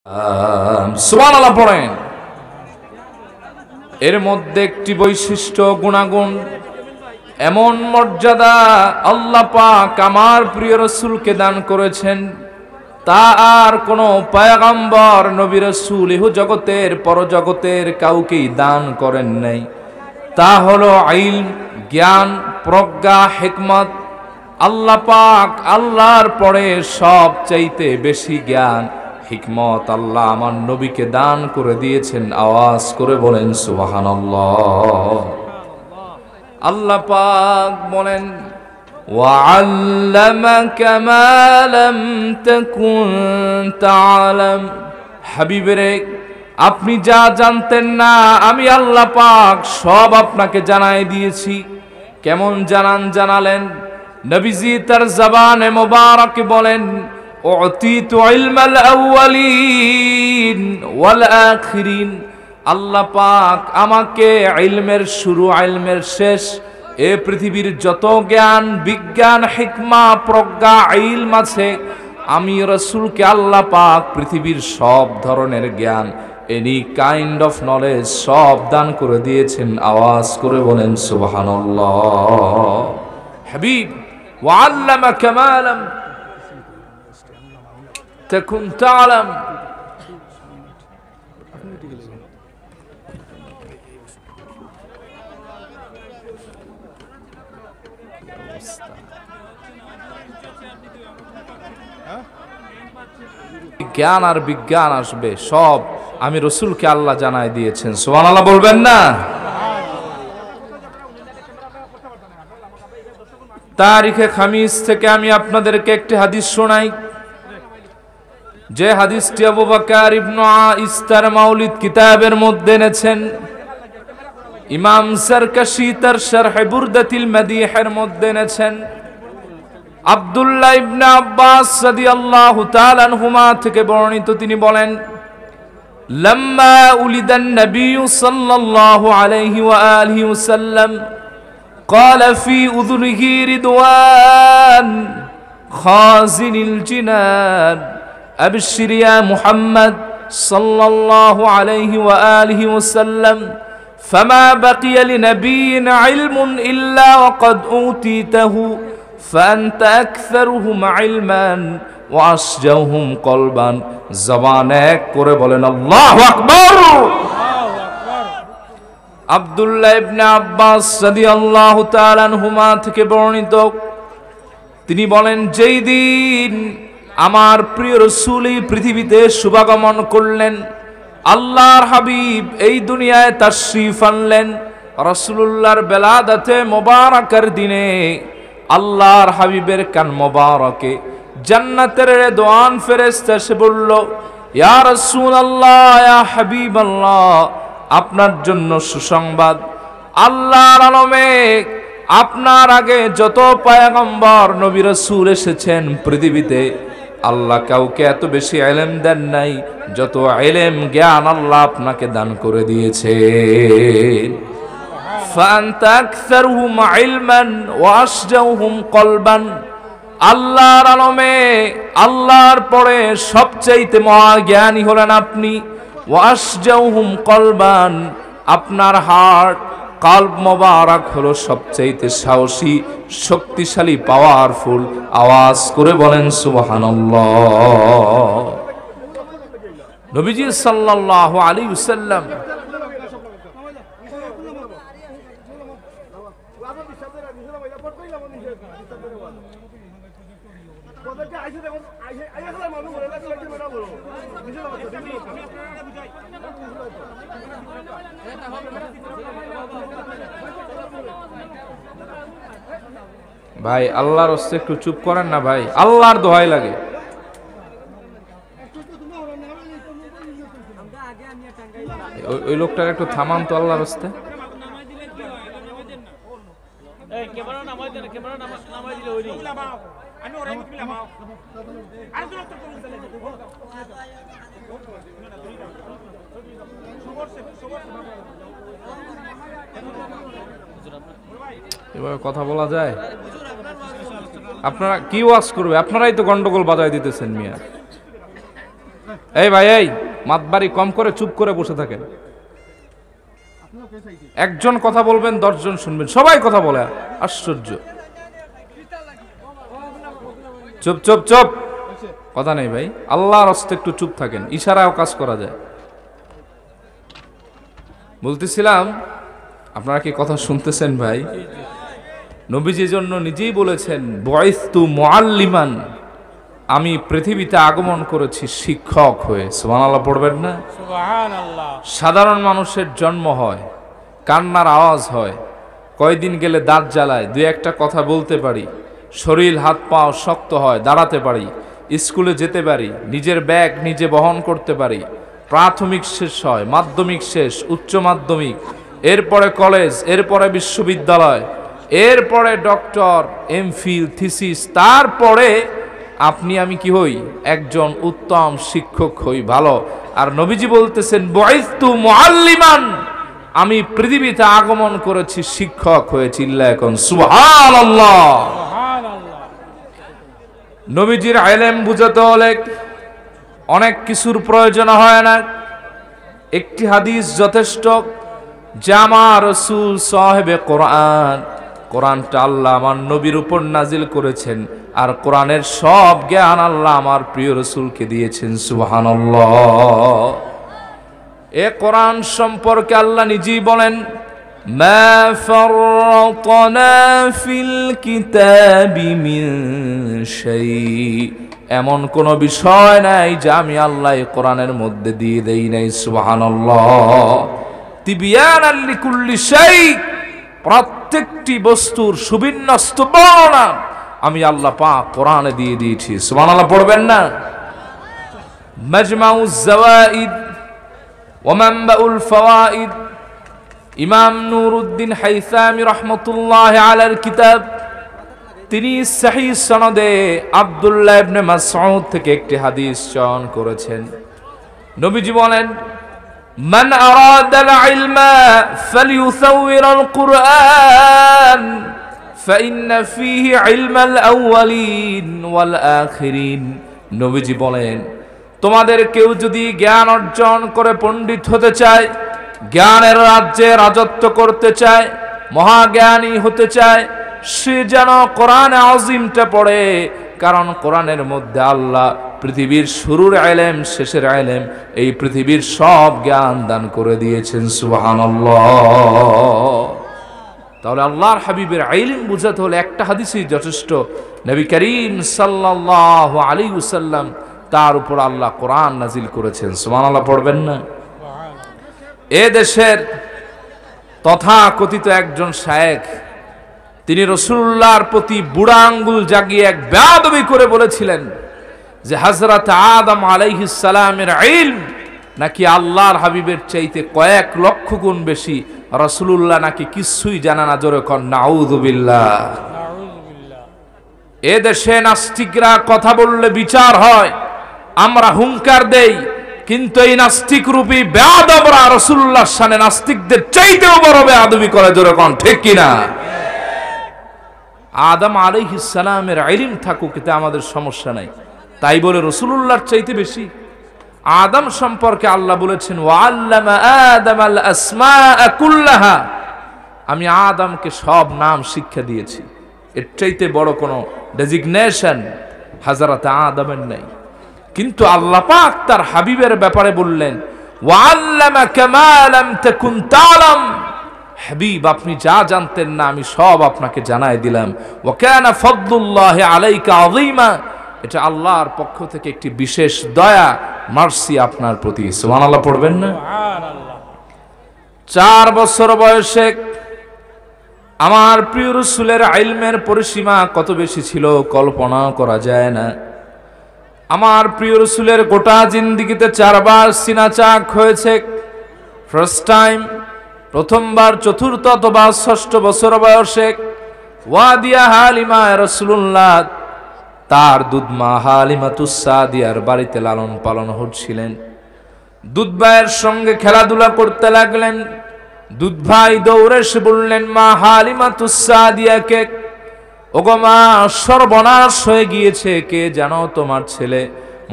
সুবহানাল্লাহ পড়েন। এর মধ্যে একটি বৈশিষ্ট্য গুণাগুণ এমন মর্যাদা আল্লাহ পাক আমার প্রিয় রাসূলকে দান করেছেন, তা আর কোনো পয়গম্বর নবী রাসূল ইহ জগতের পরজগতের কাউকেই দান করেন নাই। তা হলো ইলম, জ্ঞান, প্রজ্ঞা, হিকমত। আল্লাহ পাক আল্লাহর পরে সব চাইতে বেশি জ্ঞান হিকমত আল্লাহ আমার নবীকে দান করে দিয়েছেন। আওয়াজ করে বলেন সুবহানাল্লাহ। আল্লাহ পাক বলেন ওয়াআল্লামাকা মা লাম তাকুন তা'লাম। হাবিবেরে, আপনি যা জানতেন না আমি আল্লাহ পাক সব আপনাকে জানাই দিয়েছি। কেমন জানালেন? নবীজি তার জবানে মোবারকে বলেন উতিতু ইলমাল আউয়ালিন ওয়াল আখিরিন। আল্লাহ পাক আমাকে ইলমের শুরু, ইলমের শেষ, এ পৃথিবীর যত জ্ঞান, বিজ্ঞান, হিকমা, প্রজ্ঞা, ইলম আছে, আমি রাসূলকে আল্লাহ পাক পৃথিবীর সব ধরনের জ্ঞান, এনি কাইন্ড অফ নলেজ সব দান করে দিয়েছেন। আওয়াজ করে বলেন সুবহানাল্লাহ। হাবিব ওয়াআল্লামাকা মা লাম তাকুন তা'লাম। জ্ঞান আর বিজ্ঞান আসবে সব আমি রাসূলকে আল্লাহ জানাই দিয়েছেন। সুবহানাল্লাহ বলবেন না? তারিখে খামিস থেকে আমি আপনাদেরকে একটি হাদিস শোনাই, যে হাদিসটি আবু বকর ইবনে ইস্তার মাউলিদ কিতাবের মধ্যে এনেছেন। ইমাম সারকাশী তার শারহ বুরদাতিল মাদিহের মধ্যে এনেছেন। আব্দুল্লাহ ইবনে আব্বাস রাদিয়াল্লাহু তাআলা আনহুমা থেকে বর্ণিত, তিনি বলেন লাম্মা উলিদান নবী সাল্লাল্লাহু আলাইহি ওয়া আলিহি ওয়াসাল্লাম قال في أذنه رضوان خازن الجنان أبشر يا محمد صلى الله عليه وآله وسلم فما بقي لنبي علم إلا وقد أوتيته فأنت أكثرهم علما وأشجعهم قلبا زبانك করে বলেন আল্লাহু আকবার। আব্দুল্লাহ ইবনে আব্বাস রাদিয়াল্লাহু তাআলা আনহুমা থেকে বর্ণিত, তিনি বলেন যেই দিন আমার প্রিয় রাসূল এই পৃথিবীতে শুভাগমন করলেন, আল্লাহর হাবিব এই দুনিয়ায় তাশরীফ আনলেন, রাসূলুল্লাহর বেলাদাতে মোবারকের দিনে আল্লাহর হাবিবের কান মোবারকে জান্নাতের রেদওয়ান ফেরেশতা এসে বলল, ইয়া রাসূলুল্লাহ, ইয়া হাবিবাল্লাহ, আপনার জন্য সুসংবাদ। আল্লাহর আলমে আপনার আগে যত পয়গম্বর নবী রাসূল এসেছেন পৃথিবীতে, আল্লাহ কাউকে এত বেশি ইলম দেন নাই যত ইলম জ্ঞান আল্লাহ আপনাকে দান করে দিয়েছে। ফাআনতা আকসারুহুম ইলমান ওয়া আশজাউহুম কলবান। আল্লাহর আলমে আল্লাহর পরে সবচাইতে মহাজ্ঞানী হলেন আপনি। ওয়াশজাউহুম কলবান, আপনার হার্ট, কলব মোবারক হলো সবচাইতে সাহসী, শক্তিশালী, পাওয়ারফুল। আওয়াজ করে বলেন সুবহানাল্লাহ। নবীজি সাল্লাল্লাহু আলাইহি ওয়াসাল্লাম ভাই আল্লাহর রাস্তায় একটু চুপ করেন না ভাই, আল্লাহর দোহাই লাগে। ওই লোকটার একটু থামান তো আল্লাহর রাস্তায়। এভাবে কথা বলা যায়? আপনারা কি ওয়াজ করবে? আপনারাই তো গন্ডগোল বাজায় দিতেছেন মিয়া। এই ভাই, এই মাতবাড়ি কম করে চুপ করে বসে থাকেন। একজন কথা বলবেন, 10 জন শুনবেন, সবাই কথা বলে। আশ্চর্য। চুপ চুপ চুপ, কথা নেই ভাই। আল্লাহর হস্তে একটু চুপ থাকেন, ইশারাও কাজ করা যায়। বলতেছিলাম, আপনারা কি কথা শুনতেছেন ভাই? নবীজির জন্য নিজেই বলেছেন, বুইসতু মুআল্লিমান, আমি পৃথিবীতে আগমন করেছি শিক্ষক হয়ে। সুবহানাল্লাহ পড়বেন না? সুবহানাল্লাহ। সাধারণ মানুষের জন্ম হয়, কান্নার আওয়াজ হয়, কয়দিন গেলে দাঁত জ্বালায়, দুই একটা কথা বলতে পারি, শরীর হাত পা শক্ত হয়, দাঁড়াতে পারি, স্কুলে যেতে পারি, নিজের ব্যাগ নিজে বহন করতে পারি, প্রাথমিক শেষ হয়, মাধ্যমিক শেষ, উচ্চ মাধ্যমিক, এরপরে কলেজ, এরপরে বিশ্ববিদ্যালয়, এরপরে ডক্টর, এমফিল, থিসিস, তারপরে আপনি আমি কি হই? একজন উত্তম শিক্ষক হই, ভালো। আর নবীজি বলতেছেন, বুইসতু মুআল্লিমান, আমি পৃথিবীতে আগমন করেছি শিক্ষক হয়ে। চিল্লায় এখন সুবহানাল্লাহ। নবীজির ইলম বুঝাতে হলে অনেক কিছুর প্রয়োজন হয় না, একটি হাদিস যথেষ্ট। যে আমার রাসূল সাহেবে কোরআন, কোরআনটা আল্লাহ আমার নবীর উপর নাজিল করেছেন, আর কোরআনের সব জ্ঞান আল্লাহ আমার প্রিয় রাসূলকে দিয়েছেন। সুবহানাল্লাহ। এ কোরআন সম্পর্কে আল্লাহ নিজেই বলেন, মা ফাররাতনা ফিল কিতাবি মিন শাই, এমন কোন বিষয় নাই যা আমি আল্লাহ এই কোরআনের মধ্যে দিয়ে দেই নাই। সুবহানাল্লাহ। তিবিয়ানাল লিকুল্লি শাই, প্রত্যেকটি বস্তুর সুবিন্যস্ত বর্ণনা আমি আল্লাহ পাক কোরআনে দিয়ে দিয়েছি। সুবহানাল্লাহ পড়বেন না? মাজমাউজ জাওয়াইদ ওয়া মানবাউল ফাওয়াইদ, ইমাম নুরউদ্দিন হাইসামি রাহমাতুল্লাহি আলাইহির কিতাব, তিনি সহিহ সনদে আব্দুল্লাহ ইবনে মাসউদ থেকে একটি হাদিস চয়ন করেছেন। নবীজি বলেন, মান আরাদাল ইলমা ফালিউসাউইরাল কুরআন ফাইন্না ফীহি ইলমাল আউয়ালিন ওয়াল আখিরিন। নবীজি বলেন, তোমাদের কেউ যদি জ্ঞান অর্জন করে পণ্ডিত হতে চায়, জ্ঞানের রাজ্যে রাজত্ব করতে চায়, মহাজ্ঞানী হতে চায়, সে যেন কোরআন আযীমটা পড়ে। কারণ কোরআনের মধ্যে আল্লাহ পৃথিবীর শুরুর ইলম, শেষের ইলম, এই পৃথিবীর সব জ্ঞান দান করে দিয়েছেন। সুবহানাল্লাহ। তাহলে আল্লাহর হাবিবের ইলম বুঝাতে হলে একটা হাদিসই যথেষ্ট। নবী করিম সাল্লাল্লাহু আলাইহি ওয়াসাল্লাম, তার উপর আল্লাহ কোরআন নাজিল করেছেন। সুবহানাল্লাহ পড়বেন না? এ দেশের তথাকথিত একজন শায়েখ, তিনি রাসূলুল্লাহর প্রতি বুড়া আঙ্গুল জাগিয়ে এক বেয়াদবি করে বলেছিলেন যে হযরত আদম আলাইহিস সালামের ইলম নাকি আল্লাহর হাবিবের চাইতে কয়েক লক্ষ গুণ বেশি, রাসূলুল্লাহ নাকি কিছুই জানা না। জোরে কর নাউযুবিল্লাহ। এ দেশে নাস্তিকরা কথা বললে বিচার হয়, আমরা হুঙ্কার দেই, কিন্তু এই নাস্তিক রূপী বেয়াদবরা রাসূলুল্লাহর শানে নাস্তিকদের চাইতেও বড় বেয়াদবি করে। জোরে কোন ঠিক কিনা? আদম আলাইহিস সালামের ইলম থাকুক, এতে আমাদের সমস্যা নাই, তাই বলে রাসূলুল্লাহর চাইতে বেশি? আদম সম্পর্কে আল্লাহ বলেছেন, ওয়া আল্লামা আদামাল আসমাআ কুল্লাহা, আমি আদমকে সব নাম শিক্ষা দিয়েছি। এর চাইতে বড় কোনো ডেজিগনেশন হযরত আদমের নাই। কিন্তু আল্লাহ পাক তার হাবিবের ব্যাপারে বললেন, ওয়া আল্লামাকা মা লাম তাকুন তা'লাম, হাবিব আপনি যা জানতেন না আমি সব আপনাকে জানাই দিলাম। ওয়া কানা ফাদলুল্লাহি আলাইকা আযীমা, এটা আল্লাহর পক্ষ থেকে একটি বিশেষ দয়া, মার্সি আপনার প্রতি। সুবহানাল্লাহ পড়বেন না? সুবহানাল্লাহ। 4 বছর বয়সে আমার প্রিয় রাসূলের ইলমের পরিসীমা কত বেশি ছিল কল্পনা করা যায় না। আমার প্রিয় রাসূলের গোটা জিন্দেগিতে 4 বার সিনা চাক হয়েছে। ফার্স্ট টাইম, প্রথমবার 4র্থ অথবা 6ষ্ঠ বছর বয়সে ওয়াদিয়া হালিমা রাসূলুল্লাহ তার দুধমা হালিমাতুস সাদিয়ার বাড়িতে লালন পালন হচ্ছিলেন। দুধ ভাইয়ের সঙ্গে খেলাধুলা করতে লাগলেন। দুধ ভাই দৌড়ে এসে বললেন মা হালিমাতুস সাদিয়াকে, ওগো মা, সর্বনাশ হয়ে গিয়েছে, কে জানো তোমার ছেলে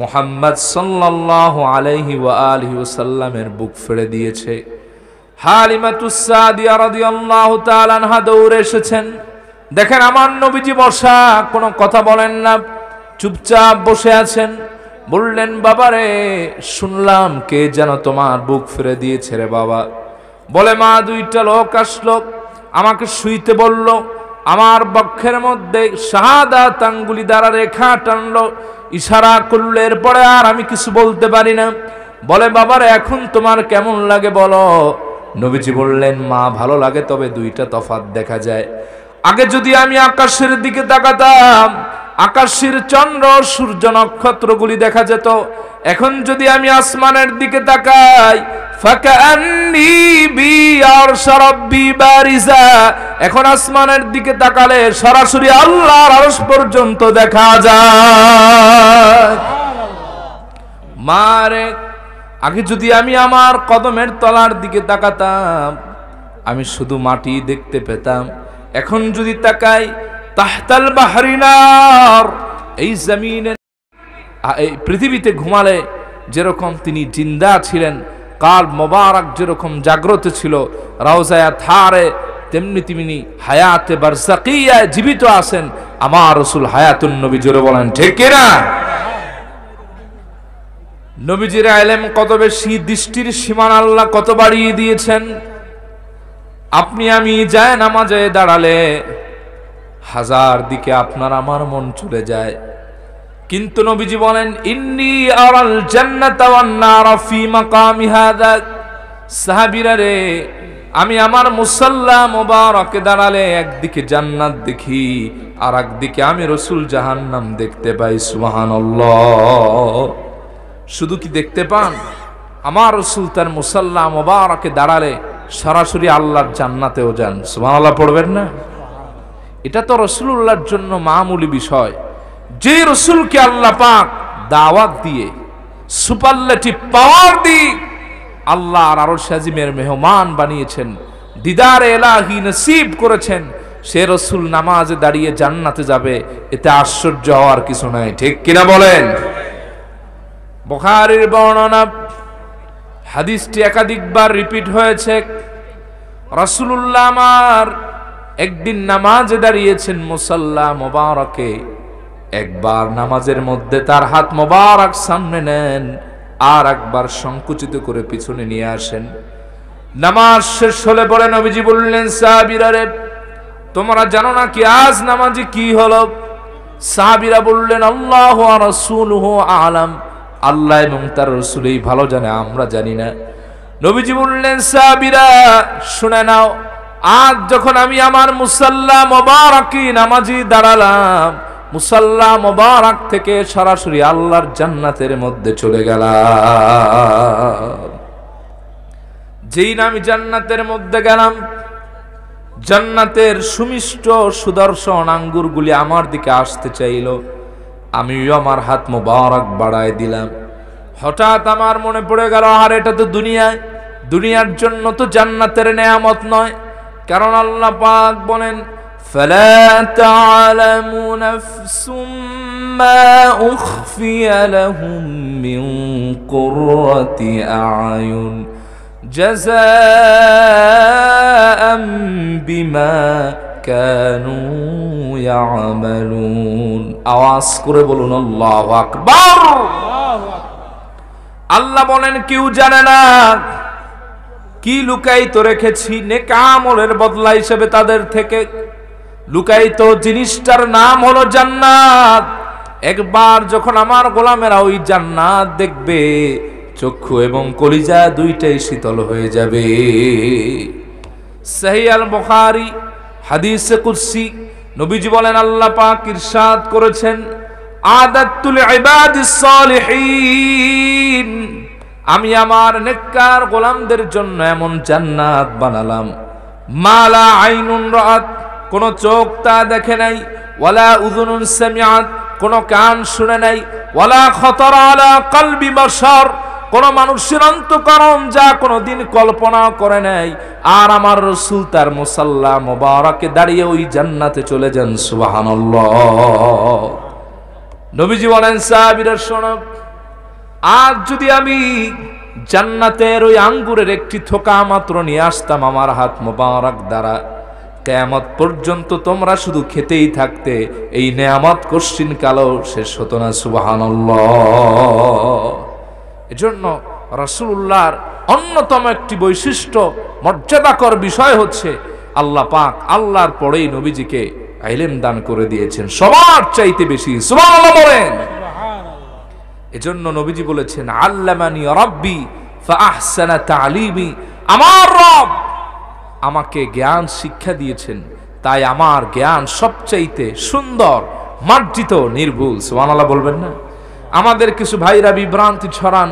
মুহাম্মদ সাল্লাল্লাহু আলাইহি ওয়া আলিহি ওয়াসাল্লামের বুক ফেড়ে দিয়েছে। হালিমাতুস সাদিয়া রাদিয়াল্লাহু তাআলা আনহা দৌড়ে এসেছেন। দেখেন আমার নবীজি বসা, কোনো কথা বলেন না, চুপচাপ বসে আছেন। বললেন, বাবারে, শুনলাম কে যেন তোমার বুক ফেড়ে দিয়েছে রে বাবা। বলে, মা, দুইটা লোক আসলো, আমাকে শুইতে বলল, আমার বক্ষের মধ্যে শাহাদাত আঙ্গুলি দ্বারা রেখা টানলো, ইশারা করলো, এরপরে আর আমি কিছু বলতে পারি না। বলে, বাবারে, এখন তোমার কেমন লাগে বলো। নবীজি বললেন, মা, ভালো লাগে, তবে দুইটা তফাৎ দেখা যায়। আগে যদি আমি আকাশের দিকে তাকাতাম, আকাশের চন্দ্র সূর্য নক্ষত্রগুলি দেখা যেত। এখন যদি আমি আসমানের দিকে তাকাই, ফাকান্নি বিআরশি রাব্বি বারিজা, এখন আসমানের দিকে তাকালে সরাসরি আল্লাহর আরশ পর্যন্ত দেখা যায়। মারে, আগে যদি আমি আমার কদমের তলার দিকে তাকাতাম, আমি শুধু মাটি দেখতে পেতাম। এখন যদি তাকাই, তাহতাল বাহরিনার, এই জমিনে, এই পৃথিবীতে ঘুমালে যেরকম তিনি জিন্দা ছিলেন, কাল মোবারক যেরকম জাগ্রত ছিল রাউজায়া থারে, তেমনি তিনি হায়াতে বারজাকিয়ায় জীবিত আছেন। আমার রাসূল হায়াতুন নবী, জোরে বলেন ঠিক কিনা? নবীজির ইলম কত বেশি, দৃষ্টির সীমানা আল্লাহ কত বাড়িয়ে দিয়েছেন। আপনি আমি যায় নামাজে দাঁড়ালে হাজার দিকে আপনার আমার মন চলে যায়, কিন্তু নবীজি বলেন, ইন্নী আরাল জান্নাতা ওয়ান নারা ফি মাকামি হাযা। সাহাবীরা রে, আমি আমার মুসাল্লা মোবারকে দাঁড়ালে একদিকে জান্নাত দেখি, আর একদিকে আমি রাসূল জাহান্নাম দেখতে পাই। সুবহানাল্লাহ। শুধু কি দেখতে পান, আমার রাসূল তার মুসাল্লা মোবারকে দাঁড়ালে সরাসরি আল্লাহর জান্নাতেও যান। সুবহানাল্লাহ পড়বেন না? এটা তো রাসূলুল্লাহর জন্য মামুলি বিষয়। যে রাসূলকে আল্লাহ পাক দাওয়াত দিয়ে, সুপারলেটিভ পাওয়ার দিয়ে আল্লাহর আরশ আজিমের মেহমান বানিয়েছেন, দিদার ইলাহি নসিব করেছেন, সে রাসূল নামাজে দাঁড়িয়ে জান্নাতে যাবে, এতে আশ্চর্য হওয়ার কিছু নাই। ঠিক কিনা বলেন? বুখারীর বর্ণনা, হাদিসটি একাধিকবার রিপিট হয়েছে। রাসূলুল্লাহ আমার একদিন নামাজে দাঁড়িয়েছেন মুসাল্লা মোবারকে, একবার নামাজের মধ্যে তার হাত মোবারক সামনে নেন, আর একবার সংকুচিত করে পিছনে নিয়ে আসেন। নামাজ শেষ হলে পরে নবীজি বললেন, সাহাবীরা রে, তোমরা জানো না কি আজ নামাজে কি হলো? সাহাবীরা বললেন, আল্লাহু ওয়া রাসূলুহু আ'লাম, আল্লাহ এবং তার রাসূলই ভালো জানে, আমরা জানি না। নবীজি বললেন, সাহাবীরা শুনে নাও, আজ যখন আমি আমার মুসাল্লা মোবারকে নামাজি দাঁড়ালাম, মুসাল্লা মোবারক থেকে সরাসরি আল্লাহর জান্নাতের মধ্যে চলে গেলাম। যেই না আমি জান্নাতের মধ্যে গেলাম, জান্নাতের সুমিষ্ট সুদর্শন আঙ্গুরগুলি আমার দিকে আসতে চাইল, আমিও আমার হাত মোবারক বাড়ায় দিলাম। হঠাৎ আমার মনে পড়ে গেল, আর এটা তো দুনিয়ার জন্য তো জান্নাতের নেয়ামত নয়। কারণ আল্লাহ পাক বলেন, فلا تعلم نفس ما أخفي لهم من قرة أعين جزاء بما كانوا يعملون। আওয়াজ করে বলুন আল্লাহু আকবার। আল্লাহ বলেন, কেউ জানে না কি লুকায়িত রেখেছি নেক আমলের বদলা হিসেবে তাদের থেকে। লুকায়িত জিনিসটার নাম হলো জান্নাত। একবার যখন আমার গোলামেরা ওই জান্নাত দেখবে, চক্ষু এবং কলিজা দুইটাই শীতল হয়ে যাবে। সহিহ আল বুখারী হাদিসে কুদসি, নবীজি বলেন, আল্লাহ পাক ইরশাদ করেছেন, আদাতুল ইবাদিস সালিহিন, আমি আমার নেককার গোলামদের জন্য এমন জান্নাত বানালাম, মালা আইনুন রাত, কোন চোখ তা দেখে নাই, ওয়ালা উযুনুন সামিআত, কোন কান শুনে নাই, ওয়ালা খাতারা আলা কলবি বাশার, কোন মানুষের অন্তঃকরণ যা কোনদিন কল্পনা করে নাই। আর আমার রাসূল তার মুসাল্লা মুবারকে দাঁড়িয়ে ওই জান্নাতে চলে যান। সুবহানাল্লাহ। নবীজি বলেন, সাহাবীরা শোনো, আজ যদি আমি জান্নাতের ওই আঙ্গুরের একটি থোকা মাত্র নিয়ে আসতাম আমার হাত মোবারক দ্বারা, কিয়ামত পর্যন্ত তোমরা শুধু খেতেই থাকতে, এই নেয়ামত কোশ্চিন কালেও শেষ হতো না। সুবহানাল্লাহ। এজন্য রাসূলুল্লাহর অন্যতম একটি বৈশিষ্ট্য, মর্যাদাকর বিষয় হচ্ছে আল্লাহ পাক আল্লাহর পরেই নবীজিকে ইলম দান করে দিয়েছেন সবার চাইতে বেশি। সুবহানাল্লাহ বলেন। এজন্য নবীজি বলেছেন, আল্লামানি রাব্বি ফাআহসানা তা'লিমি, আমার রব আমাকে জ্ঞান শিক্ষা দিয়েছেন, তাই আমার জ্ঞান সবচাইতে সুন্দর, মার্জিত, নির্ভুল। সুবহানাল্লাহ বলবেন না? আমাদের কিছু ভাইরা বিভ্রান্তি ছড়ান,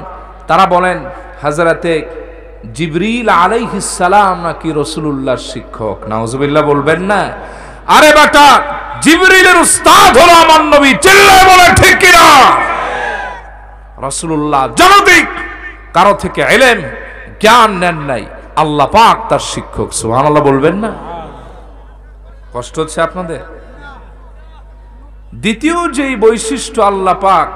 তারা বলেন হযরতে জিবরিল আলাইহিস সালাম নাকি রাসূলুল্লাহর শিক্ষক। নাউজুবিল্লাহ বলবেন না? আরে বেটা, জিবরিলের উস্তাদ হলো আমার নবী। চিল্লায় বলে ঠিক কিনা? রাসূলুল্লাহ জনদিক কারো থেকে ইলম জ্ঞান নেন নাই, আল্লাহ পাক তার শিক্ষক। সুবহানাল্লাহ বলবেন না? কষ্ট হচ্ছে আপনাদের? দ্বিতীয় যেই বৈশিষ্ট্য আল্লাহ পাক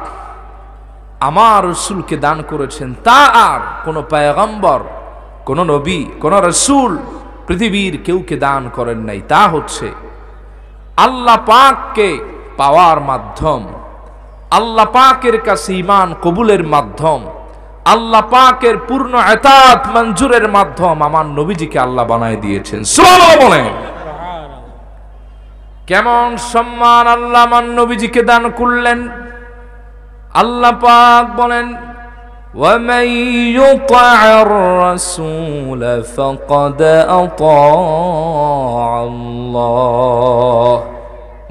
আমার রাসূলকে দান করেছেন, তা আর কোন পয়গম্বর, কোন নবী, কোন রাসূল পৃথিবীর কেউকে দান করেন নাই। তা হচ্ছে আল্লাহ পাককে পাওয়ার মাধ্যম, আল্লাহ পাকের কাছে ঈমান কবুলের মাধ্যম, আল্লাহ পাকের পূর্ণ ইতাআত মঞ্জুরের মাধ্যম আমার নবীজিকে আল্লাহ বানায় দিয়েছেন। সুবহানাল্লাহ বলেন। কেমন সম্মান আল্লাহ আমার নবীজিকে দান করলেন! আল্লাহ পাক বলেন, وَمَن يُطِعِ الرَّسُولَ فَقَدْ أَطَاعَ اللَّهَ।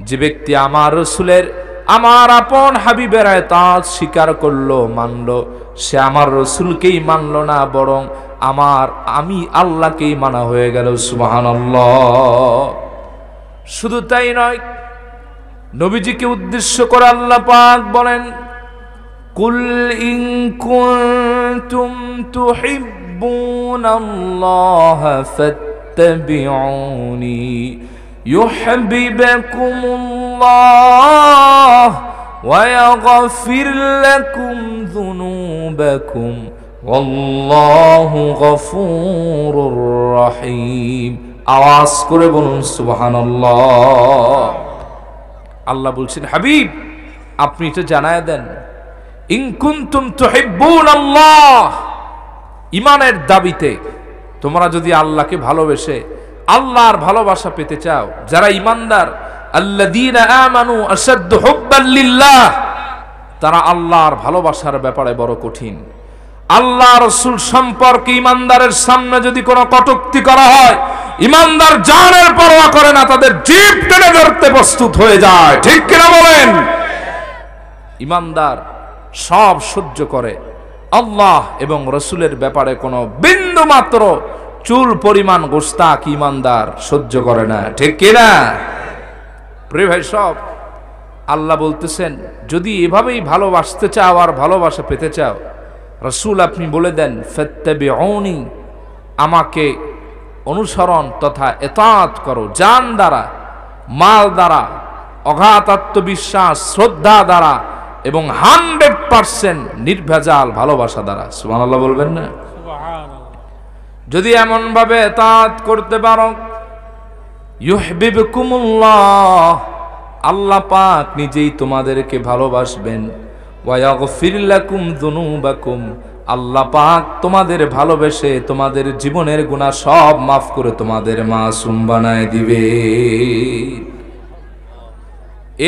যে ব্যক্তি আমার রাসূলের, আমার আপন হাবিবের ইতাআত স্বীকার করলো, মানলো, সে আমার রাসূলকেই মানলো না, বরং আমি আল্লাহকেই মানা হয়ে গেল। সুবহানাল্লাহ। শুধু তাই নয়, নবীজিকে উদ্দেশ্য করে আল্লাহ পাক বলেন, কুল ইন কুনতুম তুহিব্বুনাল্লাহ ফাত্তাবিউনি ইউহিব্বুকুমুল্লাহ ওয়া ইয়াগফির লাকুম যুনুবাকুম ওয়াল্লাহু গফুরুর রহিম। আওয়াজ করে বলুন সুবহানাল্লাহ। আল্লাহ বলছেন, হাবিব আপনি তো জানায় দেন, ইন কুনতুম তুহিব্বুনাল্লাহ, ঈমানের দাবিতে তোমরা যদি আল্লাহকে ভালোবেসে আল্লাহর ভালোবাসা পেতে চাও, যারা ঈমানদার, আল্লাযীনা আমানু আশাদ্দু হুব্বান লিল্লাহ, তারা আল্লাহর ভালোবাসার ব্যাপারে বড় কঠিন। আল্লাহ রাসূল সম্পর্কে ঈমানদারের সামনে যদি কোনো কটূক্তি করা হয়, ঈমানদার জানের পরোয়া করে না, তাদের জিভ টেনে ধরতে প্রস্তুত হয়ে যায়। ঠিক কিনা বলেন? ঈমানদার সব সহ্য করে, আল্লাহ এবং রাসূলের ব্যাপারে কোনো বিন্দু মাত্র চুল পরিমাণ গোস্তাক ঈমানদার সহ্য করে না। ঠিক কিনা? প্রিয় ভাই সব, আল্লাহ বলতেছেন, যদি এভাবেই ভালোবাসতে চাও আর ভালোবাসা পেতে চাও, রাসূল আপনি বলে দেন, ফাত্তাবিউনি, আমাকে অনুসরণ তথা ইতাআত করো, জান দ্বারা, মাল দ্বারা, অগাধ আত্মবিশ্বাস, শ্রদ্ধা দ্বারা এবং 100% নির্ভেজাল ভালোবাসা দ্বারা। সুবহানাল্লাহ বলবেন না? যদি এমন ভাবে ইতাআত করতে পারো, ইউহিব্বুকুমুল্লাহ, আল্লাহ পাক নিজেই তোমাদেরকে ভালোবাসবেন, ওয়া ইয়াগফির লাকুম যুনুবাকুম, আল্লাহ পাক তোমাদের ভালোবেসে তোমাদের জীবনের গুনাহ সব মাফ করে তোমাদের মাসুম বানায় দিবে।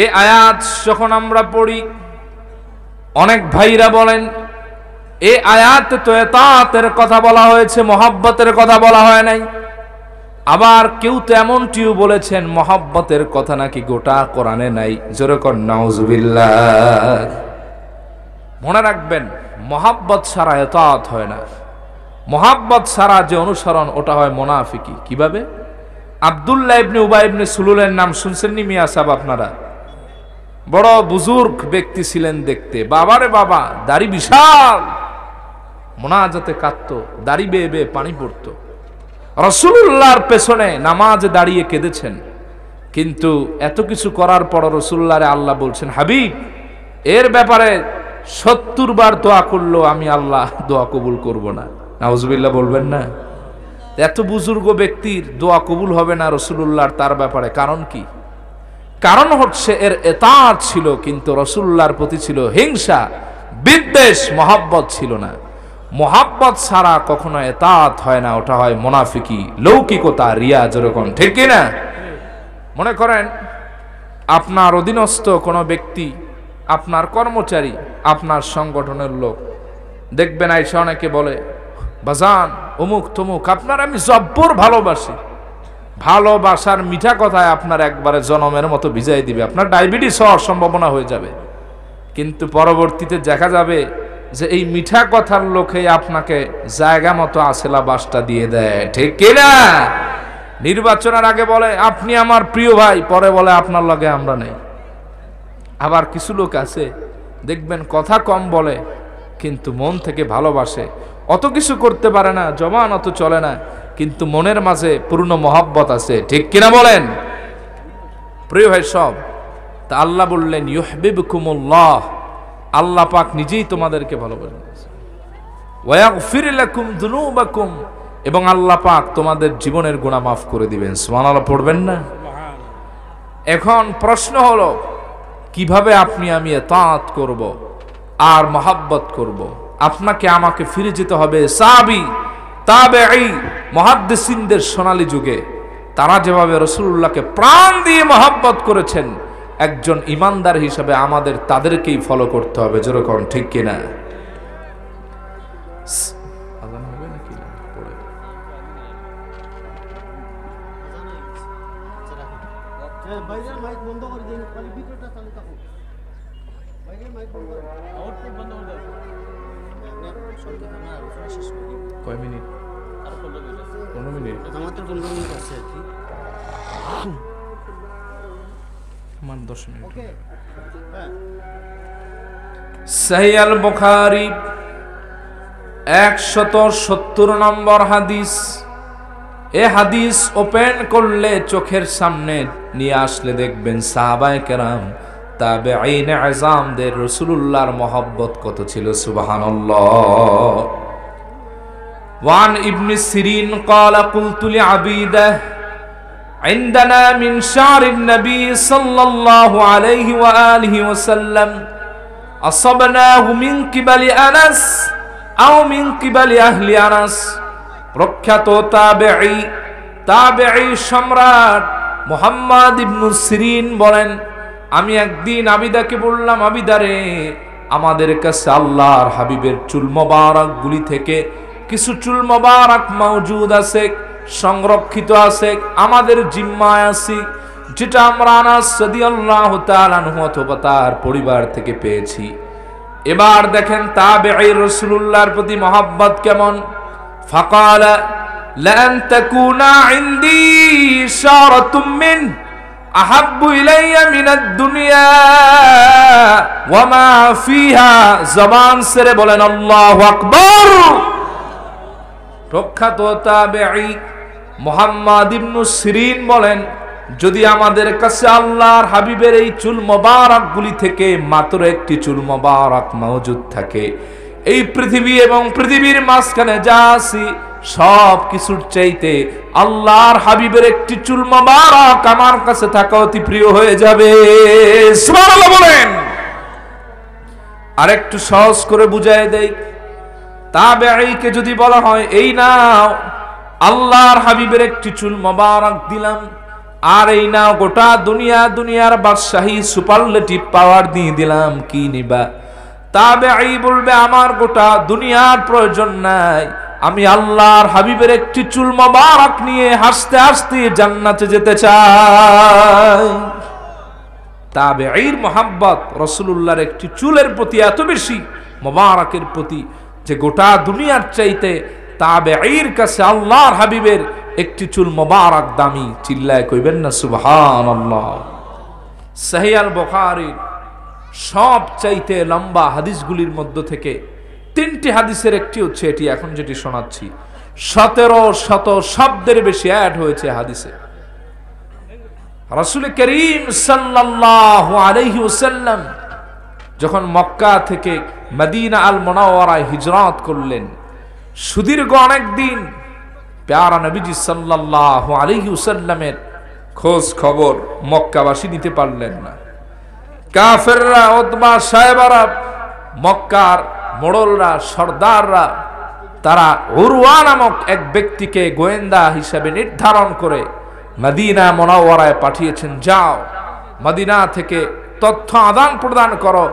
এই আয়াত যখন আমরা পড়ি, অনেক ভাইরা বলেন এই আয়াতে তো ইতাআতের কথা বলা হয়েছে, মহব্বতের কথা বলা হয় নাই। আবার কেউ তো এমনটিও বলেছেন মহব্বতের কথা নাকি গোটা কোরআনে নাই। জোরে কর নাউজুবিল্লাহ। মনে রাখবেন, মহব্বত ছাড়া ইতাআত হয় না। মহব্বত ছাড়া যে অনুসরণ, ওটা হয় মুনাফিকি। কিভাবে? আব্দুল্লাহ ইবনে উবাই ইবনে সুলুলের নাম শুনছেন নি মিয়া সাহেব আপনারা? বড় বুজুর্গ ব্যক্তি ছিলেন দেখতে, বাবারে বাবা, দাড়ি বিশাল, মুনাজাতে কাঁদতো, দাড়ি বেয়ে বেয়ে পানি পড়তো, রাসূলুল্লাহর পেছনে নামাজে দাঁড়িয়ে কেঁদেছেন। কিন্তু এত কিছু করার পর রাসূলুল্লাহরে আল্লাহ বলছেন, হাবিব এর ব্যাপারে 70 বার দোয়া করলো আমি আল্লাহ দোয়া কবুল করব না। নাউজুবিল্লাহ বলবেন না? এত বুজুর্গ ব্যক্তির দোয়া কবুল হবে না রাসূলুল্লাহর তার ব্যাপারে কারণ কি? কারণ হচ্ছে এর এতাআত ছিল, কিন্তু রাসূলুল্লাহর প্রতি ছিল হিংসা, বিদ্বেষ, মহব্বত ছিল না। মহব্বত ছাড়া কখনো এতাআত হয় না, ওটা হয় মুনাফিকি, লৌকিকতা, রিয়া, যেরকম, ঠিক কি না? মনে করেন আপনার অধীনস্থ কোনো ব্যক্তি, আপনার কর্মচারী, আপনার সংগঠনের লোক, দেখবেন আইসা অনেকে বলে বাজান অমুক তমুক আপনার আমি জব্বর ভালোবাসি। ভালোবাসার মিঠা কথায় আপনার একবারে জনমের মতো ভিজাই দিবে, আপনার ডায়াবেটিস হওয়ার সম্ভাবনা হয়ে যাবে। কিন্তু পরবর্তীতে দেখা যাবে যে এই মিঠা কথার লোকে আপনাকে জায়গা মতো আসেলা বাসটা দিয়ে দেয়, ঠিক কিনা? নির্বাচনের আগে বলে আপনি আমার প্রিয় ভাই, পরে বলে আপনার লগে আমরা নেই। আবার কিছু লোক আছে দেখবেন কথা কম বলে কিন্তু মন থেকে ভালোবাসে, অত কিছু করতে পারে না, জমান অত চলে না, কিন্তু মনের মাঝে পূর্ণ মহব্বত আছে, ঠিক কিনা বলেন? প্রিয় ভাই সব, তা আল্লাহ বললেন ইউহিব্বুকুমুল্লাহ, আল্লাহ পাক নিজেই তোমাদেরকে ভালোবাসেন, ওয়া ইয়াগফির লাকুম যুনুবাকুম, এবং আল্লাহ পাক তোমাদের জীবনের গুনাহ মাফ করে দিবেন। সুবহানাল্লাহ পড়বেন না? এখন প্রশ্ন হলো কিভাবে আপনি আমি ইতাআত করব আর মহব্বত করব? আপনাকে আমাকে ফিরে যেতে হবে সাহাবী, তাবেঈ, মুহাদ্দিসিনদের সোনালী যুগে। তারা যেভাবে রাসূলুল্লাহকে প্রাণ দিয়ে মহব্বত করেছেন, একজন ইমানদার হিসেবে আমাদের তাদেরকেই ফলো করতে হবে, যেরকম, ঠিক কিনা? কয় মিনিট? 15 মিনিট। আমার 10 মিনিট। সহিহ আল বুখারী 170 নম্বর হাদিস। এই হাদিস ওপেন করলে চোখের সামনে নিয়ে আসলে দেখবেন সাহাবায়ে কেরাম, তাবেঈন আযমদের রাসূলুল্লাহর মহব্বত কত ছিল। সুবহানাল্লাহ। ওয়ান ইবনে সিরিন قال قلت لعبيده عندنا من شعر النبي صلى الله عليه وآله وسلم أصبناه من قبل أنس أو من قبل أهل أنس। প্রখ্যাত তাবেঈ সম্রাট মুহাম্মদ ইবনে সিরিন বলেন, আমি একদিন আবিদাকে বললাম, আবিদারে, আমাদের কাছে আল্লাহর হাবিবের চুল মোবারক গুলি থেকে কিছু চুল মোবারক মওজুদ আছে, সংরক্ষিত আছে, আমাদের জিম্মায় আছে, যেটা আমরা আনাস রাদিয়াল্লাহু তাআলা আনহু অথবা তার পরিবার থেকে পেয়েছি। এবার দেখেন তাবেঈ রাসূলুল্লাহর প্রতি মহব্বত কেমন। ফাকালা লান তাকুনা ইনদি শারাতুম মিন আহাব্বু ইলাইয়া মিনাদ দুনিয়া ওয়া মা ফিহা। জবান ছেড়ে বলেন আল্লাহু আকবার। প্রখ্যাত তাবেঈ মুহাম্মদ ইবনে সিরিন বলেন, যদি আমাদের কাছে আল্লাহর হাবিবের এই চুল মোবারক গুলি থেকে মাত্র একটি চুল মোবারক মওজুদ থাকে, এই পৃথিবী এবং পৃথিবীর মাঝখানে যা আছে সব কিছুর চাইতে আল্লাহর হাবিবের একটি চুল মোবারক আমার কাছে থাকা অতি প্রিয় হয়ে যাবে। সুবহানাল্লাহ বলেন। আরেকটু সহজ করে বুঝায় দেই, তাবেঈকে যদি বলা হয় এই নাও আল্লাহর হাবিবের একটি চুল মোবারক দিলাম, আর এই নাও গোটা দুনিয়ার বাদশাহী সুপারলেটিভ পাওয়ার দিয়ে দিলাম, কি নিবা? তাবেঈ বলবে আমার গোটা দুনিয়ার প্রয়োজন নাই, আমি আল্লাহর হাবিবের একটি চুল মোবারক নিয়ে হাসতে হাসতে জান্নাতে যেতে চাই। তাবেঈর মহব্বত রাসূলুল্লাহর একটি চুলের প্রতি এত বেশি, মোবারকের প্রতি, যে গোটা দুনিয়ার চাইতে তাবেঈর কাছে আল্লাহর হাবিবের একটি চুল মোবারক দামি। চিল্লায় কইবেন না সুবহানাল্লাহ। সহিহ আল বুখারীর সব চাইতে লম্বা হাদিসগুলির মধ্য থেকে 3টি হাদিসের একটি হচ্ছে এটি, এখন যেটি শোনাচ্ছি। 1700 শব্দের বেশি অ্যাড হয়েছে হাদিসে। রাসূল করিম সাল্লাল্লাহু আলাইহি ওয়াসাল্লাম যখন মক্কা থেকে মদিনা আল মুনাওয়ারায় হিজরত করলেন, সুদীর্ঘ অনেক দিন প্যারা নবীজি সাল্লাল্লাহু আলাইহি ওয়াসাল্লামের খোঁজ খবর মক্কাবাসী নিতে পারলেন না। কাফেররা, উতবা, সাহেবারা, মক্কার মোড়লরা, সর্দাররা, তারা উরওয়া নামক এক ব্যক্তিকে গোয়েন্দা হিসেবে নির্ধারণ করে মদিনা মুনাওয়ারায় পাঠিয়েছেন, যাও মদিনা থেকে তথ্য আদান প্রদান করো,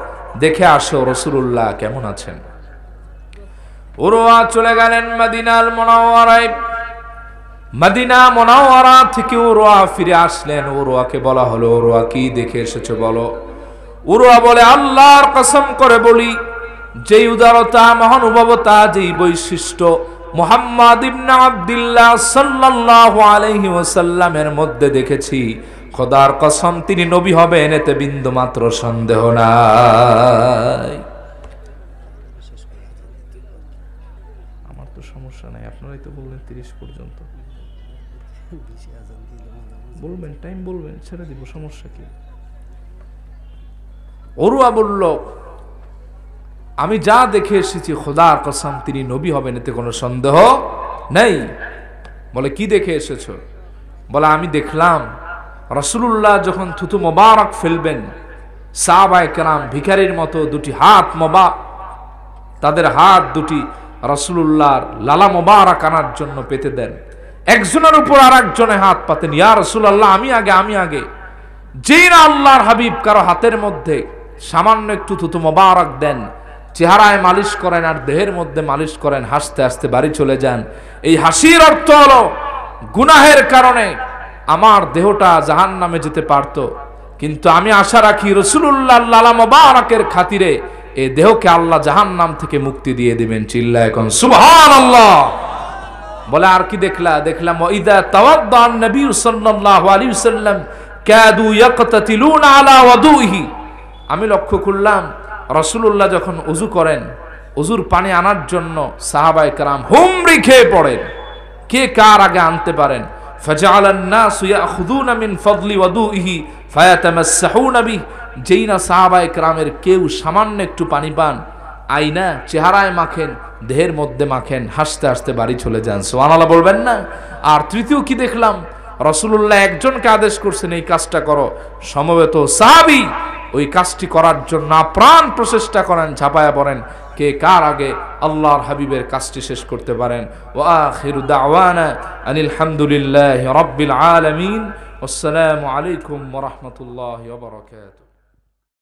দেখে আসো রাসূলুল্লাহ কেমন আছেন। উরওয়া চলে গেলেন মদিনাল মুনাওয়ারায়। মদিনা মুনাওয়ারা থেকে উরওয়া ফিরে আসলেন। উরওয়াকে বলা হলো, উরওয়া কি দেখে এসেছো বলো। উরওয়া বলে, আল্লাহর কসম করে বলি, যেই উদারতা, মহানুভবতা, যেই বৈশিষ্ট্য মুহাম্মদ ইবনে আব্দুল্লাহ সাল্লাল্লাহু আলাইহি ওয়াসাল্লামের মধ্যে দেখেছি, খোদার কসম তিনি নবী হবেন এতে বিন্দুমাত্র সন্দেহ নাই। আমার তো সমস্যা নাই, আপনারাই তো বললেন 30 পর্যন্ত বলবেন, টাইম বলবেন, ছেড়ে দিব, সমস্যা কি। উরওয়া বলল, আমি যা দেখে এসেছি খোদার কসম তিনি নবী হবেন এতে কোনো সন্দেহ নেই। বলে, কি দেখে এসেছো? বলে, আমি দেখলাম রাসূলুল্লাহ যখন থুতু মোবারক ফেলবেন, সাহাবায়ে কেরাম ভিখারির মতো দুটি হাত তাদের হাত দুটি রাসূলুল্লাহর লালা মোবারক আনার জন্য পেতে দেন। একজনের উপর আর একজনে হাত পাতেন, ইয়া রাসূলুল্লাহ আমি আগে, আমি আগে। যেই না আল্লাহর হাবিব কারো হাতের মধ্যে সামান্য একটু থুতু মোবারক দেন, চেহারায় মালিশ করেন আর দেহের মধ্যে মালিশ করেন, হাসতে হাসতে বাড়ি চলে যান। এই হাসির অর্থ হলো, গুনাহের কারণে আমার দেহটা জাহান্নামে যেতে পারত, কিন্তু আমি আশা রাখি রাসূলুল্লাহ লালা মোবারকের খাতিরে এই দেহকে আল্লাহ জাহান্নাম থেকে মুক্তি দিয়ে দিবেন। চিল্লায় এখন সুবহানাল্লাহ। বলে, আর কি দেখলা? দেখলাম ওয়াইদা তাওয়াদ্দা নবী সাল্লাল্লাহু আলাইহি ওয়াসাল্লাম কাদু ইয়াকতাতিলুনা আলা ওয়াদুহি। আমি লক্ষ্য করলাম রাসূলুল্লাহ যখন ওযু করেন, ওযুর পানি আনার জন্য সাহাবায়ে কেরাম হুমড়ি খেয়ে পড়েন, কে কার আগে আনতে পারেন। ফাজআলান নাসু ইয়াখুযুনা মিন ফাদলি ওয়াদুহি ফায়াতামাসসাহুনা বিহি। যেই না সাহাবায়ে কেরামের কেউ সামান্য একটু পানি পান, আইনা চেহারায় মাখেন, দেহের মধ্যে মাখেন, হাসতে হাসতে বাড়ি চলে যান। সুবহানাল্লাহ বলবেন না? আর তৃতীয় কি দেখলাম, রাসূলুল্লাহ একজনকে আদেশ করছেন এই কাজটা করো, সমবেত সাহাবী ওই কাজটি করার জন্য প্রাণ প্রচেষ্টা করেন, ঝাঁপায়া পড়েন, কে কার আগে আল্লাহর হাবিবের কাজটি শেষ করতে পারেন। ওয়া আখিরু দাওয়ানা আনিল হামদুলিল্লাহি রাব্বিল আলামিন। আসসালামু আলাইকুম ওয়া রাহমাতুল্লাহি ওয়া বারাকাতুহু।